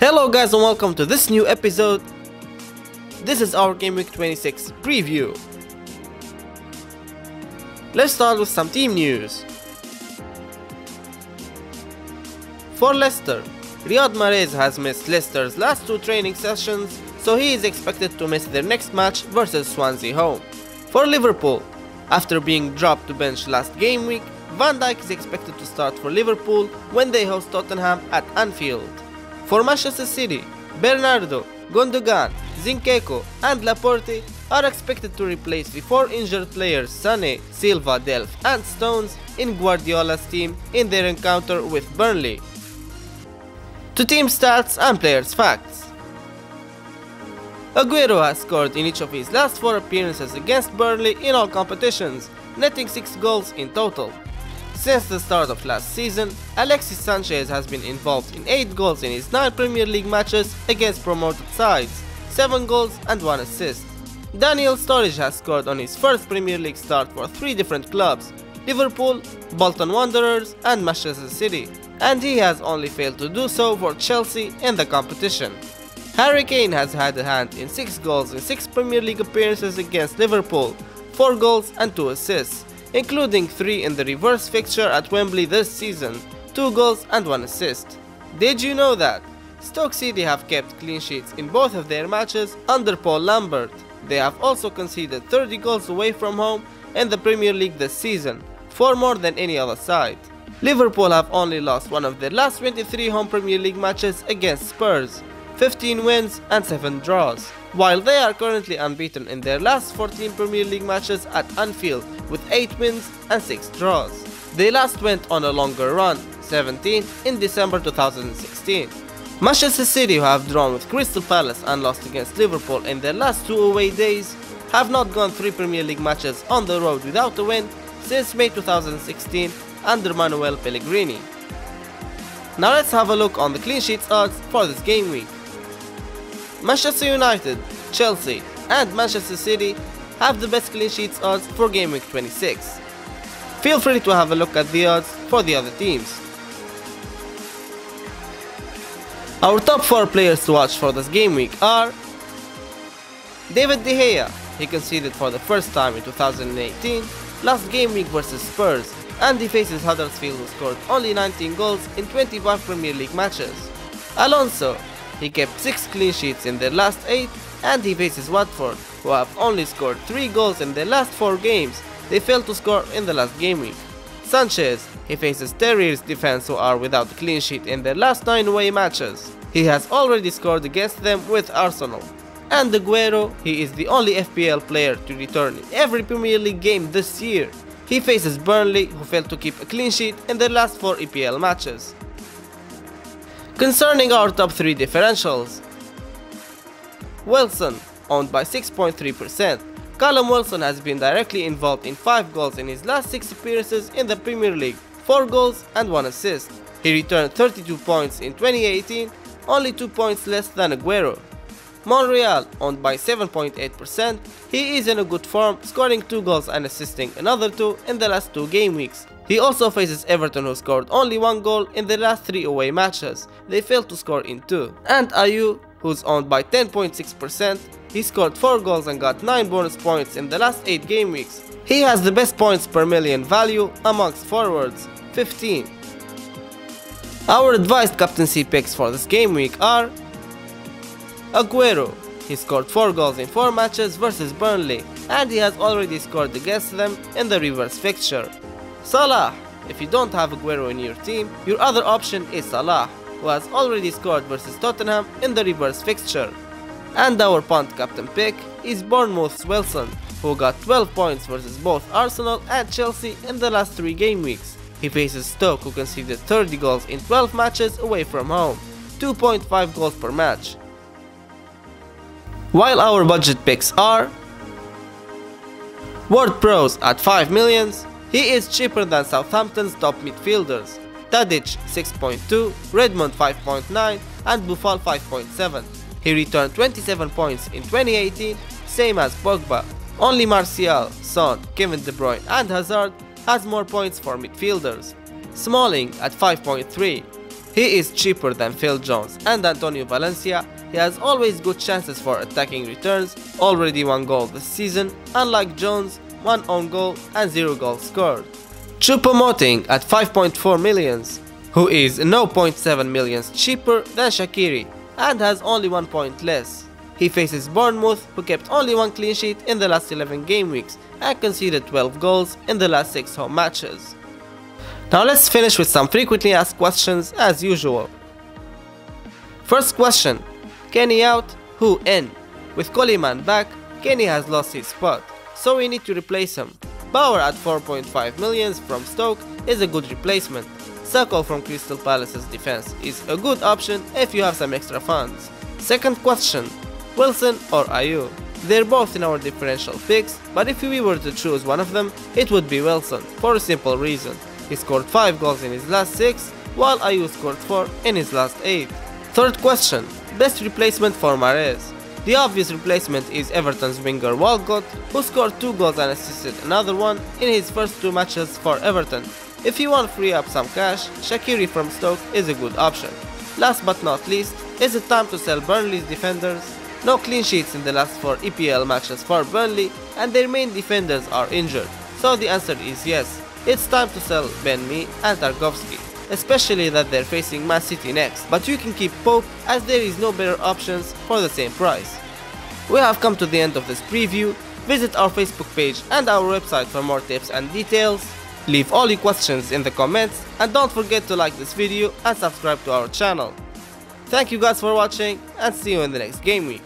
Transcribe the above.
Hello guys and welcome to this new episode. This is our Gameweek 26 preview. Let's start with some team news. For Leicester, Riyad Mahrez has missed Leicester's last two training sessions, so he is expected to miss their next match versus Swansea home. For Liverpool, after being dropped to bench last game week, Van Dijk is expected to start for Liverpool when they host Tottenham at Anfield. For Manchester City, Bernardo, Gundogan, Zinchenko and Laporte are expected to replace the four injured players Sané, Silva, Delph and Stones in Guardiola's team in their encounter with Burnley. To team stats and players facts. Aguero has scored in each of his last four appearances against Burnley in all competitions, netting 6 goals in total. Since the start of last season, Alexis Sanchez has been involved in 8 goals in his 9 Premier League matches against promoted sides, 7 goals and 1 assist. Daniel Sturridge has scored on his first Premier League start for 3 different clubs, Liverpool, Bolton Wanderers and Manchester City, and he has only failed to do so for Chelsea in the competition. Harry Kane has had a hand in 6 goals in 6 Premier League appearances against Liverpool, 4 goals and 2 assists, including 3 in the reverse fixture at Wembley this season, 2 goals and 1 assist. Did you know that Stoke City have kept clean sheets in both of their matches under Paul Lambert? They have also conceded 30 goals away from home in the Premier League this season, 4 more than any other side. Liverpool have only lost one of their last 23 home Premier League matches against Spurs, 15 wins and 7 draws, while they are currently unbeaten in their last 14 Premier League matches at Anfield with 8 wins and 6 draws. They last went on a longer run, 17, in December 2016. Manchester City, who have drawn with Crystal Palace and lost against Liverpool in their last 2 away days, have not gone 3 Premier League matches on the road without a win since May 2016 under Manuel Pellegrini. Now let's have a look on the clean sheets odds for this game week. Manchester United, Chelsea and Manchester City have the best clean sheets odds for Game Week 26. Feel free to have a look at the odds for the other teams. Our top 4 players to watch for this game week are David De Gea. He conceded for the first time in 2018 last game week versus Spurs, and he faces Huddersfield, who scored only 19 goals in 25 Premier League matches. Alonso. He kept 6 clean sheets in their last 8, and he faces Watford, who have only scored 3 goals in their last 4 games. They failed to score in the last game week. Sanchez. He faces Terriers defense, who are without a clean sheet in their last 9 away matches. He has already scored against them with Arsenal. And Aguero. He is the only FPL player to return in every Premier League game this year. He faces Burnley, who failed to keep a clean sheet in their last 4 EPL matches. Concerning our top 3 differentials, Wilson, owned by 6.3%. Callum Wilson has been directly involved in 5 goals in his last 6 appearances in the Premier League, 4 goals and 1 assist. He returned 32 points in 2018, only 2 points less than Aguero. Monreal, owned by 7.8%, he is in a good form, scoring 2 goals and assisting another 2 in the last 2 game weeks. He also faces Everton, who scored only 1 goal in the last 3 away matches. They failed to score in 2. And Ayew, who's owned by 10.6%, he scored 4 goals and got 9 bonus points in the last 8 game weeks. He has the best points per million value amongst forwards, 15. Our advised captaincy picks for this game week are Aguero. He scored 4 goals in 4 matches versus Burnley, and he has already scored against them in the reverse fixture. Salah. If you don't have Aguero in your team, your other option is Salah, who has already scored versus Tottenham in the reverse fixture. And our punt captain pick is Bournemouth's Wilson, who got 12 points versus both Arsenal and Chelsea in the last 3 game weeks. He faces Stoke, who conceded 30 goals in 12 matches away from home, 2.5 goals per match. While our budget picks are Ward Prowse at 5 millions. He is cheaper than Southampton's top midfielders, Tadic 6.2, Redmond 5.9 and Buffal 5.7. He returned 27 points in 2018, same as Pogba. Only Martial, Son, Kevin De Bruyne and Hazard has more points for midfielders. Smalling at 5.3, He is cheaper than Phil Jones and Antonio Valencia. He has always good chances for attacking returns, already 1 goal this season, unlike Jones, 1 own goal and 0 goals scored. Choupo-Moting at 5.4 millions, who is 0.7 millions cheaper than Shaqiri and has only 1 point less. He faces Bournemouth, who kept only 1 clean sheet in the last 11 game weeks and conceded 12 goals in the last 6 home matches. Now let's finish with some frequently asked questions as usual. First question, Kenny out, who in? With Coleman back, Kenny has lost his spot, so we need to replace him. Bauer at 4.5 millions from Stoke is a good replacement. Sako from Crystal Palace's defense is a good option if you have some extra funds. Second question, Wilson or Ayew? They're both in our differential picks, but if we were to choose one of them, it would be Wilson, for a simple reason. He scored 5 goals in his last 6, while Ayew scored 4 in his last 8. Third question, best replacement for Mahrez? The obvious replacement is Everton's winger Walcott, who scored 2 goals and assisted another one in his first 2 matches for Everton. If you want to free up some cash, Shaqiri from Stoke is a good option. Last but not least, is it time to sell Burnley's defenders? No clean sheets in the last 4 EPL matches for Burnley, and their main defenders are injured, so the answer is yes. It's time to sell Ben Mee and Tarkowski, especially that they're facing Man City next, but you can keep Pope as there is no better options for the same price. We have come to the end of this preview. Visit our Facebook page and our website for more tips and details. Leave all your questions in the comments and don't forget to like this video and subscribe to our channel. Thank you guys for watching and see you in the next game week.